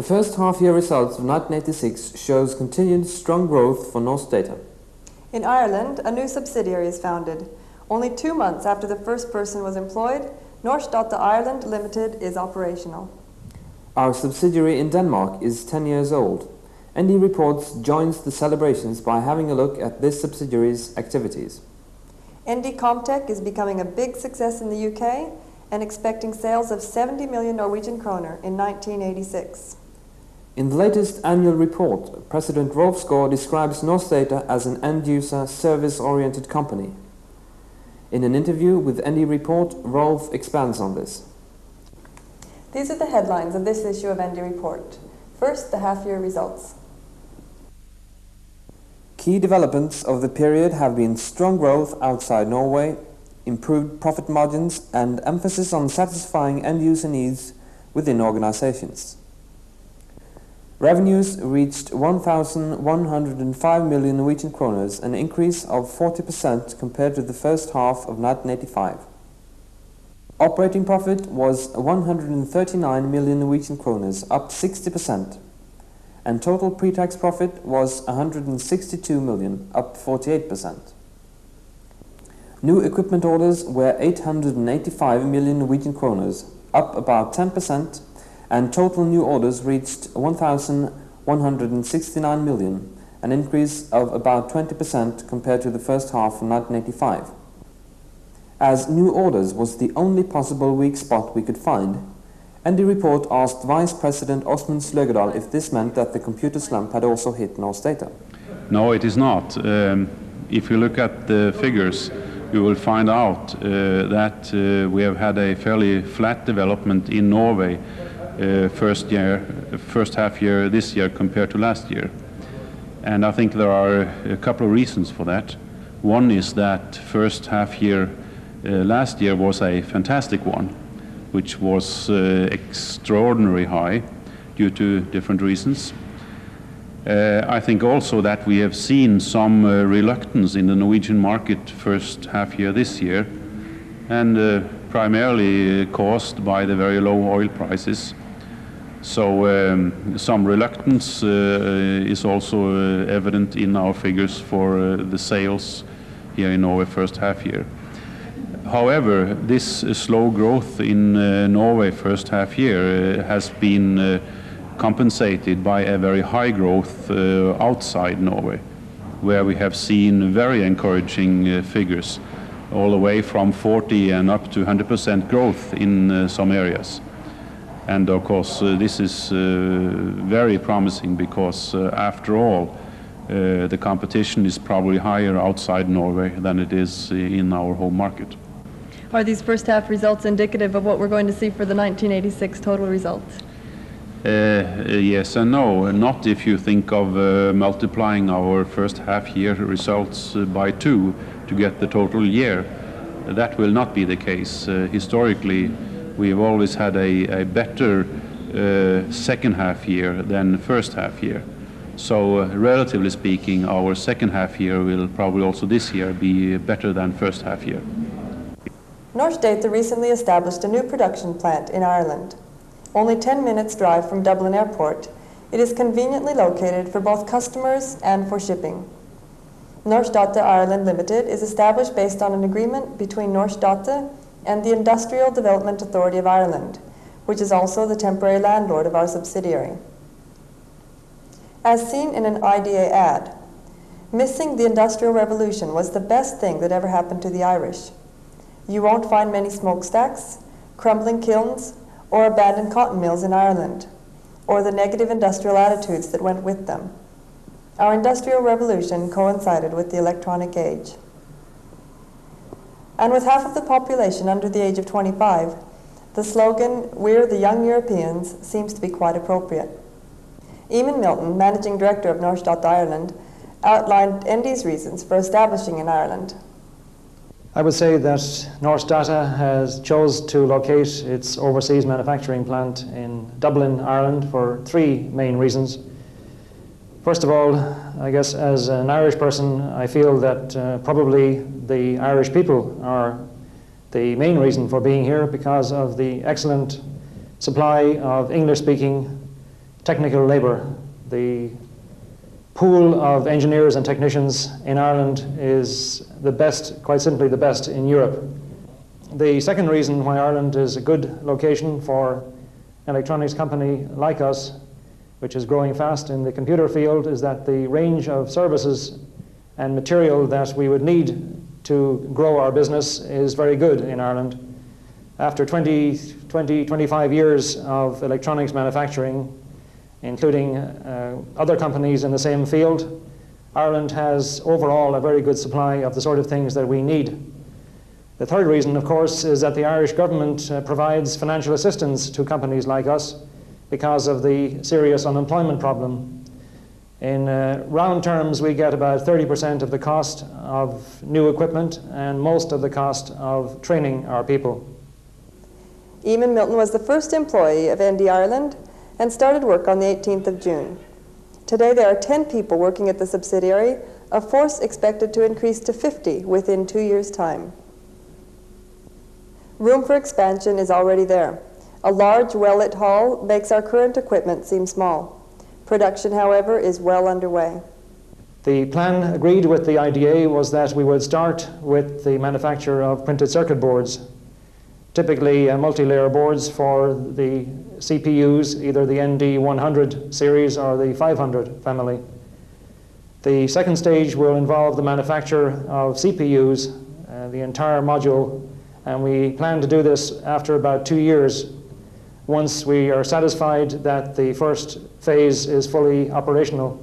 first half-year results of 1986 shows continued strong growth for Norse Data. In Ireland, a new subsidiary is founded. Only 2 months after the first person was employed, Norse Data Ireland Limited is operational. Our subsidiary in Denmark is 10 years old. ND Reports joins the celebrations by having a look at this subsidiary's activities. ND Comtech is becoming a big success in the UK and expecting sales of 70 million Norwegian kroner in 1986. In the latest annual report, President Rolf Skaar describes Norse Data as an end-user, service-oriented company. In an interview with ND Report, Rolf expands on this. These are the headlines of this issue of ND Report. First, the half-year results. Key developments of the period have been strong growth outside Norway, improved profit margins, and emphasis on satisfying end-user needs within organizations. Revenues reached 1,105 million Norwegian kroner, an increase of 40% compared to the first half of 1985. Operating profit was 139 million Norwegian kroner, up 60%, and total pre-tax profit was 162 million, up 48%. New equipment orders were 885 million Norwegian kroner, up about 10%, and total new orders reached 1,169 million, an increase of about 20% compared to the first half of 1985. As new orders was the only possible weak spot we could find, ND Report asked Vice President Åsmund Sløgedal if this meant that the computer slump had also hit Norse Data. No, it is not. If you look at the figures, you will find out that we have had a fairly flat development in Norway first half year this year compared to last year. And I think there are a couple of reasons for that. One is that first half year last year was a fantastic one, which was extraordinarily high due to different reasons. I think also that we have seen some reluctance in the Norwegian market first half year this year, and primarily caused by the very low oil prices. So some reluctance is also evident in our figures for the sales here in Norway first half year. However, this slow growth in Norway first half year has been compensated by a very high growth outside Norway, where we have seen very encouraging figures, all the way from 40 and up to 100% growth in some areas. And of course, this is very promising because, after all, the competition is probably higher outside Norway than it is in our home market. Are these first half results indicative of what we're going to see for the 1986 total results? Yes and no. Not if you think of multiplying our first half year results by 2 to get the total year. That will not be the case. Historically, we've always had a better second half year than first half year. So relatively speaking, our second half year will probably also this year be better than first half year. Norse Data recently established a new production plant in Ireland. Only 10 minutes drive from Dublin Airport, it is conveniently located for both customers and for shipping. Norse Data Ireland Limited is established based on an agreement between Norse Data and the Industrial Development Authority of Ireland, which is also the temporary landlord of our subsidiary. As seen in an IDA ad, missing the Industrial Revolution was the best thing that ever happened to the Irish. You won't find many smokestacks, crumbling kilns, or abandoned cotton mills in Ireland, or the negative industrial attitudes that went with them. Our Industrial Revolution coincided with the electronic age. And with half of the population under the age of 25, the slogan, "We're the Young Europeans," seems to be quite appropriate. Eamon Milton, Managing Director of Norse Data Ireland, outlined ND's reasons for establishing in Ireland. I would say that Norse Data has chose to locate its overseas manufacturing plant in Dublin, Ireland, for 3 main reasons. First of all, I guess as an Irish person, I feel that probably the Irish people are the main reason for being here because of the excellent supply of English-speaking technical labour. The pool of engineers and technicians in Ireland is the best, quite simply the best in Europe. The second reason why Ireland is a good location for an electronics company like us, which is growing fast in the computer field, is that the range of services and material that we would need to grow our business is very good in Ireland. After 25 years of electronics manufacturing, including other companies in the same field, Ireland has overall a very good supply of the sort of things that we need. The third reason, of course, is that the Irish government provides financial assistance to companies like us because of the serious unemployment problem. In round terms, we get about 30% of the cost of new equipment and most of the cost of training our people. Eamon Milton was the first employee of ND Ireland and started work on the 18th of June. Today there are 10 people working at the subsidiary, a force expected to increase to 50 within 2 years' time. Room for expansion is already there. A large, well-lit hall makes our current equipment seem small. Production, however, is well underway. The plan agreed with the IDA was that we would start with the manufacture of printed circuit boards, typically multi-layer boards for the CPUs, either the ND100 series or the 500 family. The second stage will involve the manufacture of CPUs, the entire module, and we plan to do this after about 2 years, once we are satisfied that the first phase is fully operational.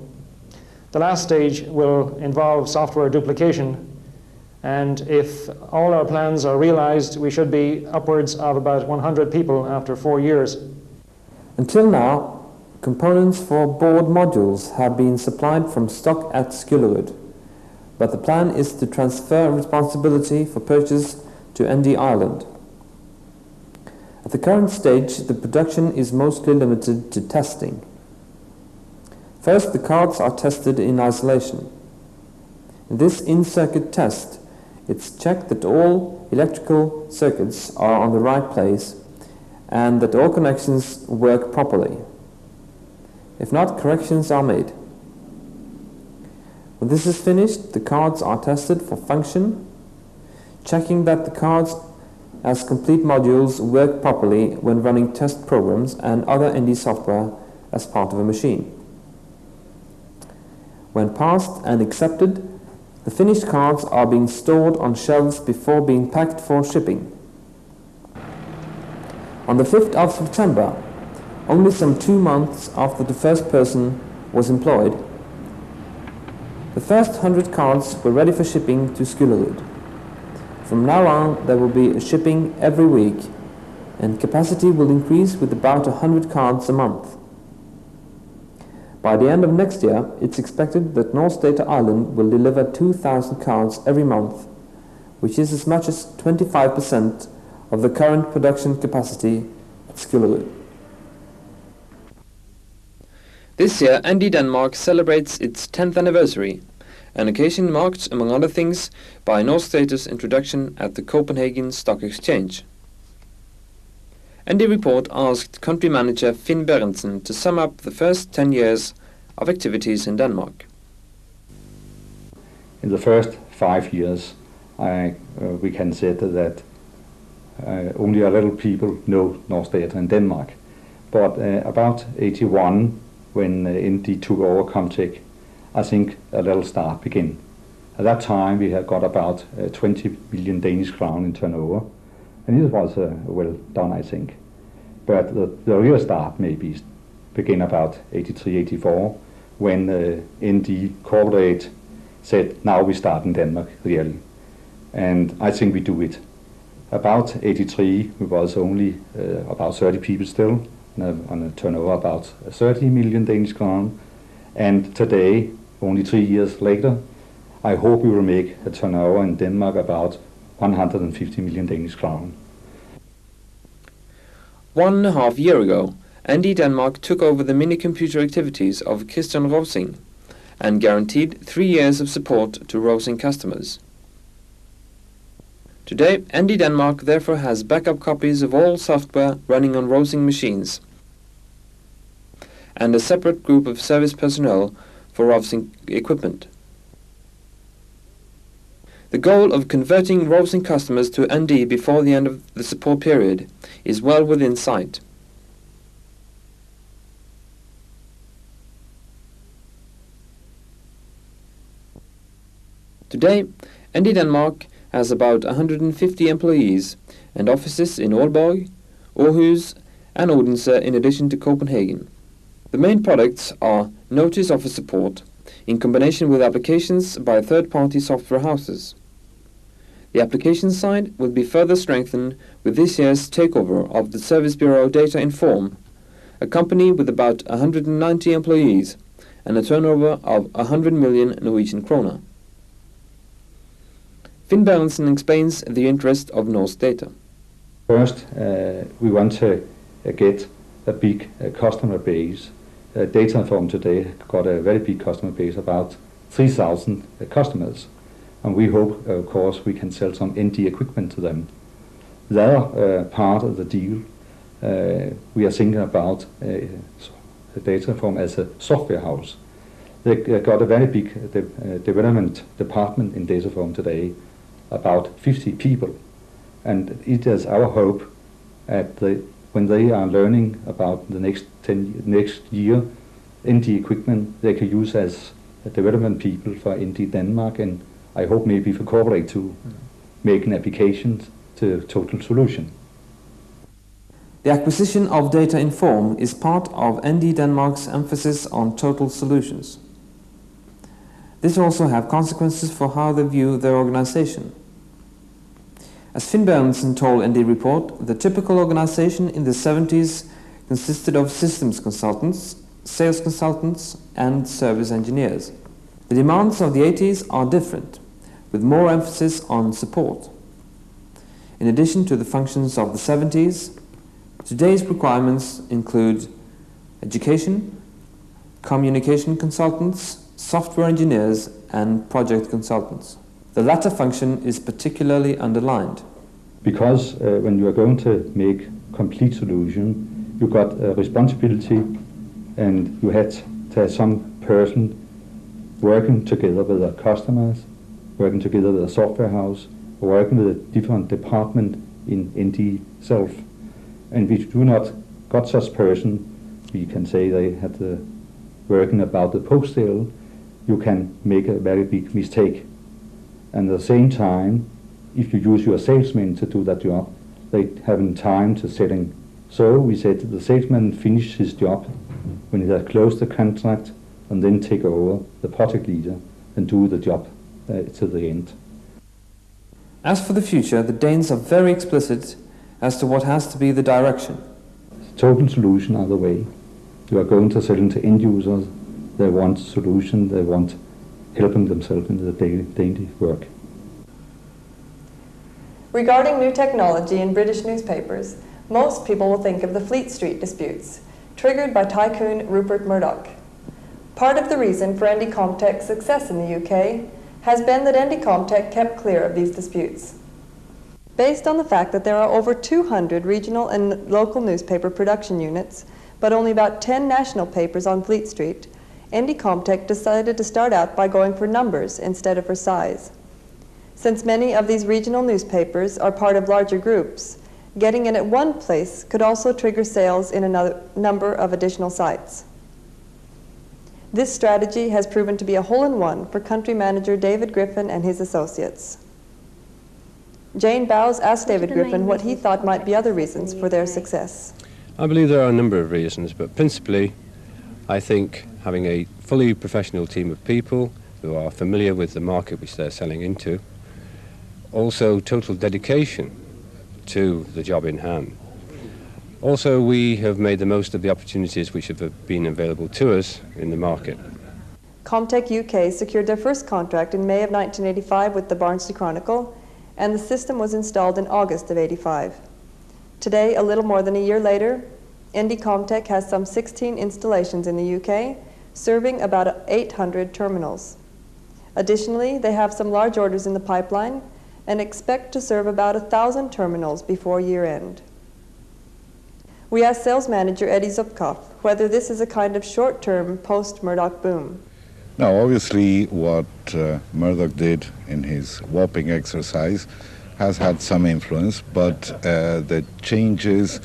The last stage will involve software duplication, and if all our plans are realized, we should be upwards of about 100 people after 4 years. Until now, components for board modules have been supplied from stock at Skillerud, but the plan is to transfer responsibility for purchase to ND Ireland. At the current stage, the production is mostly limited to testing. First, the cards are tested in isolation. In this in-circuit test, it's checked that all electrical circuits are on the right place and that all connections work properly. If not, corrections are made. When this is finished, the cards are tested for function, checking that the cards as complete modules work properly when running test programs and other ND software as part of a machine. When passed and accepted, the finished cards are being stored on shelves before being packed for shipping. On the 5th of September, only some 2 months after the first person was employed, the first 100 cards were ready for shipping to Skillerud. From now on, there will be a shipping every week, and capacity will increase with about 100 cards a month. By the end of next year, it's expected that North Data Ireland will deliver 2,000 cards every month, which is as much as 25% of the current production capacity at Skillerud. This year, ND Denmark celebrates its 10th anniversary, an occasion marked, among other things, by North Data's introduction at the Copenhagen Stock Exchange. ND Report asked country manager Finn Berentsen to sum up the first 10 years of activities in Denmark. In the first 5 years, we can say that only a little people know North Data in Denmark. But about 81, when ND took over Comtech, I think a little start began. At that time, we had got about 20 million Danish crown in turnover, and it was well done, I think. But the real start maybe began about 83, 84, when ND Corporate said, now we start in Denmark, really. And I think we do it. About 83, we was only about 30 people still, on a turnover about 30 million Danish crown. And today, only 3 years later, I hope we will make a turnover in Denmark about 150 million Danish crown. 1.5 years ago, ND Denmark took over the mini-computer activities of Christian Rosing and guaranteed 3 years of support to Rosing customers. Today, ND Denmark therefore has backup copies of all software running on Rosing machines. and a separate group of service personnel for Rovsing equipment. The goal of converting Rovsing customers to ND before the end of the support period is well within sight. Today, ND Denmark has about 150 employees and offices in Aalborg, Aarhus and Odense in addition to Copenhagen. The main products are notice offer support in combination with applications by third-party software houses. The application side will be further strengthened with this year's takeover of the service bureau Data Inform, a company with about 190 employees and a turnover of 100 million Norwegian kroner. Finn Berendsen explains the interest of Norse Data. First, we want to get a big customer base. Data Inform today got a very big customer base, about 3,000 customers. And we hope, of course, we can sell some ND equipment to them. The other part of the deal, we are thinking about Data Inform as a software house. They got a very big development department in Data Inform today, about 50 people. And it is our hope that when they are learning about the next year, ND equipment they can use as development people for ND Denmark, and I hope maybe for corporate to make an application to Total Solution. The acquisition of Data Inform is part of ND Denmark's emphasis on total solutions. This will also have consequences for how they view their organization. As Finn Berendsen told ND Report, the typical organization in the 70s consisted of systems consultants, sales consultants and service engineers. The demands of the 80s are different, with more emphasis on support. In addition to the functions of the 70s, today's requirements include education, communication consultants, software engineers and project consultants. The latter function is particularly underlined. Because when you are going to make complete solution, you got a responsibility, and you had to have some person working together with the customers, working together with a software house, working with a different department in ND itself. And if you do not got such person, we can say they had working about the post-sale, you can make a very big mistake. And at the same time, if you use your salesmen to do that job, they haven't time to setting. So we said the salesman finish his job when he has closed the contract and then take over the project leader and do the job to the end. As for the future, the Danes are very explicit as to what has to be the direction. Total solution are the way. You are going to sell to end users. They want solution, they want helping themselves in the daily work. Regarding new technology in British newspapers, most people will think of the Fleet Street disputes, triggered by tycoon Rupert Murdoch. Part of the reason for ND Comtech's success in the UK has been that ND Comtech kept clear of these disputes. Based on the fact that there are over 200 regional and local newspaper production units, but only about 10 national papers on Fleet Street, ND Comtech decided to start out by going for numbers instead of for size. Since many of these regional newspapers are part of larger groups, getting in at one place could also trigger sales in another number of additional sites. This strategy has proven to be a hole-in-one for country manager David Griffin and his associates. Jane Bowes asked David Griffin what he thought might be other reasons for their success. I believe there are a number of reasons, but principally I think having a fully professional team of people who are familiar with the market which they're selling into, also total dedication to the job in hand. Also, we have made the most of the opportunities which have been available to us in the market. Comtech UK secured their first contract in May of 1985 with the Barnsley Chronicle, and the system was installed in August of '85. Today, a little more than a year later, ND Comtech has some 16 installations in the UK, serving about 800 terminals. Additionally, they have some large orders in the pipeline and expect to serve about 1,000 terminals before year end. We asked sales manager Eddie Zupkoff whether this is a kind of short-term post-Murdoch boom. Now, obviously, what Murdoch did in his whopping exercise has had some influence, but the changes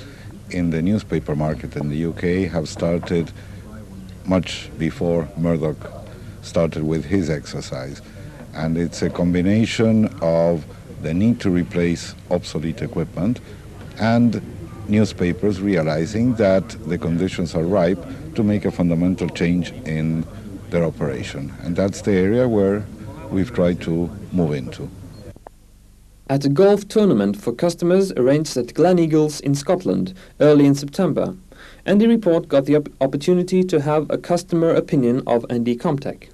in the newspaper market in the UK have started much before Murdoch started with his exercise. And it's a combination of the need to replace obsolete equipment and newspapers realizing that the conditions are ripe to make a fundamental change in their operation. And that's the area where we've tried to move into. At a golf tournament for customers arranged at Gleneagles in Scotland early in September, ND Report got the opportunity to have a customer opinion of ND Comtech.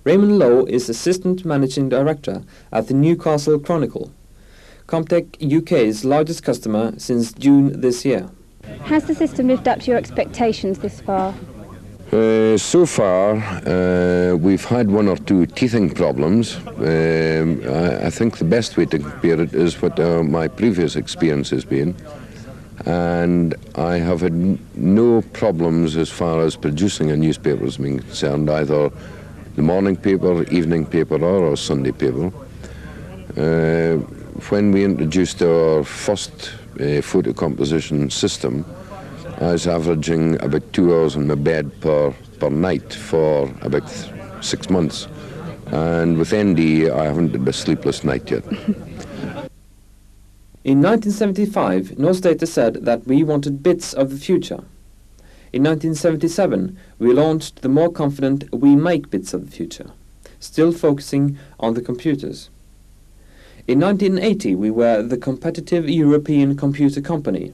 Raymond Lowe is Assistant Managing Director at the Newcastle Chronicle, Comtech UK's largest customer since June this year. Has the system lived up to your expectations this far? So far, we've had one or two teething problems. I think the best way to compare it is what my previous experience has been. And I have had no problems as far as producing a newspaper is concerned, either the morning paper, evening paper, or Sunday paper. When we introduced our first photo composition system, I was averaging about 2 hours in my bed per night for about 6 months. And with ND, I haven't had a sleepless night yet. In 1975, Norse Data said that we wanted bits of the future. In 1977, we launched the more confident We Make Bits of the Future, still focusing on the computers. In 1980, we were the competitive European computer company,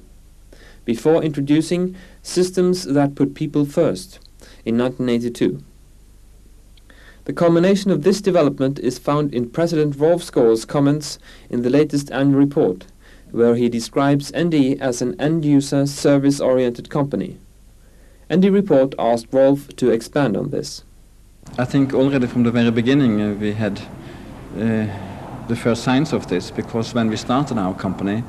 before introducing systems that put people first in 1982. The culmination of this development is found in President Rolf Score's comments in the latest annual report, where he describes ND as an end-user, service-oriented company. ND Report asked Rolf to expand on this. I think already from the very beginning we had the first signs of this, because when we started our company,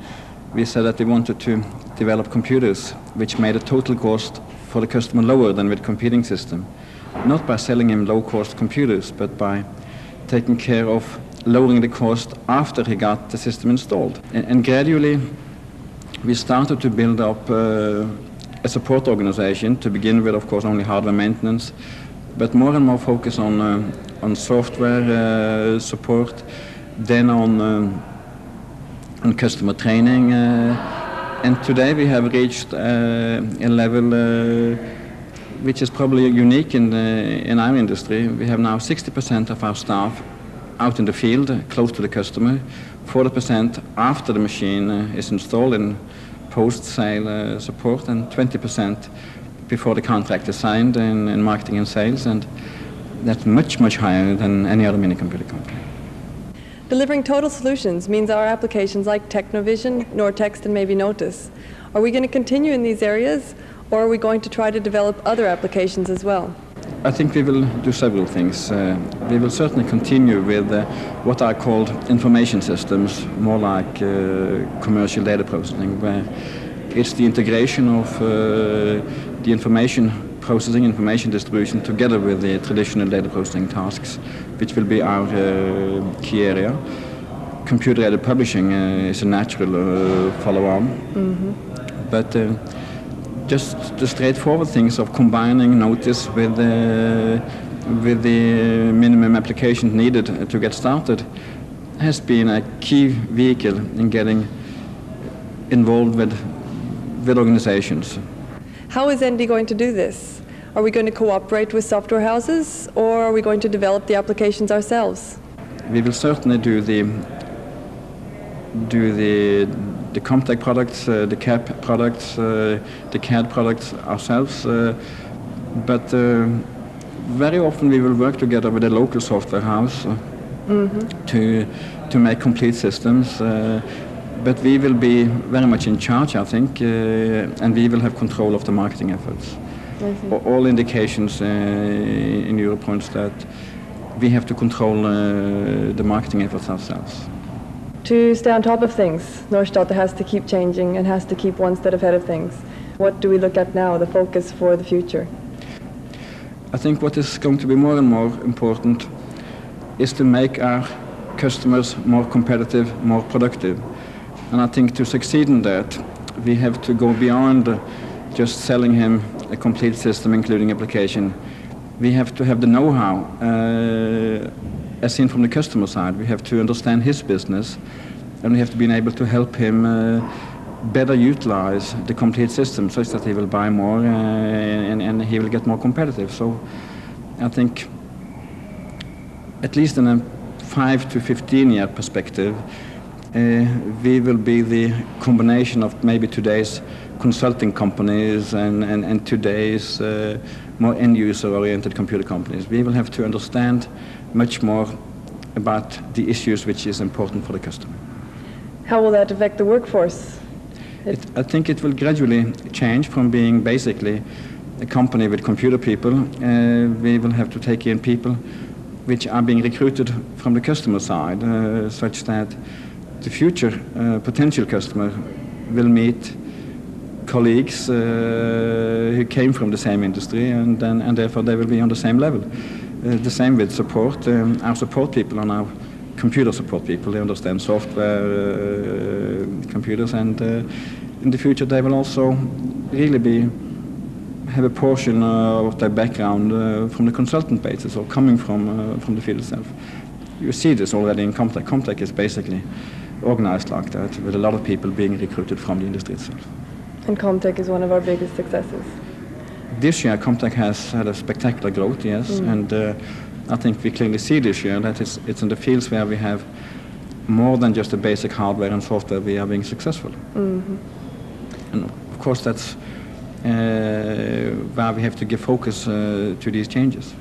we said that we wanted to develop computers which made a total cost for the customer lower than with competing system. Not by selling him low-cost computers, but by taking care of lowering the cost after he got the system installed. And gradually we started to build up a support organization, to begin with, of course, only hardware maintenance, but more and more focus on software support, then on customer training, and today we have reached a level which is probably unique in our industry. We have now 60% of our staff out in the field, close to the customer, 40% after the machine is installed in post-sale support, and 20% before the contract is signed in marketing and sales, and that's much, much higher than any other mini-computer company. Delivering total solutions means our applications like Technovision, Nortext, and maybe Notice. Are we going to continue in these areas, or are we going to try to develop other applications as well? I think we will do several things. We will certainly continue with what are called information systems, more like commercial data processing, where it's the integration of the information processing, information distribution, together with the traditional data processing tasks, which will be our key area. Computer-aided publishing is a natural follow-on. Mm-hmm. But just the straightforward things of combining Notice with the minimum applications needed to get started has been a key vehicle in getting involved with organizations. How is ND going to do this? Are we going to cooperate with software houses, or are we going to develop the applications ourselves? We will certainly do the Comtech products, the CAP products, the CAD products ourselves, but very often we will work together with a local software house to make complete systems. But we will be very much in charge, I think, and we will have control of the marketing efforts. All indications in Europe points that we have to control the marketing efforts ourselves. To stay on top of things, Norstdata has to keep changing and has to keep one step ahead of things. What do we look at now, the focus for the future? I think what is going to be more and more important is to make our customers more competitive, more productive. And I think to succeed in that, we have to go beyond just selling him a complete system, including application. We have to have the know-how, as seen from the customer side. We have to understand his business, and we have to be able to help him better utilize the complete system such that he will buy more and he will get more competitive. So I think at least in a 5 to 15 year perspective, we will be the combination of maybe today's consulting companies and today's more end-user oriented computer companies. We will have to understand much more about the issues which is important for the customer. How will that affect the workforce? I think it will gradually change from being basically a company with computer people. We will have to take in people which are being recruited from the customer side, such that the future potential customer will meet colleagues who came from the same industry, and therefore they will be on the same level. The same with support. Our support people are now computer support people. They understand software, computers, and in the future they will also really have a portion of their background from the consultant basis or coming from the field itself. You see this already in Comtech. Comtech is basically organized like that, with a lot of people being recruited from the industry itself. And Comtech is one of our biggest successes. This year, Comtech has had a spectacular growth, yes, and I think we clearly see this year that it's in the fields where we have more than just the basic hardware and software. We are being successful. Mm-hmm. And of course, that's where we have to give focus to these changes.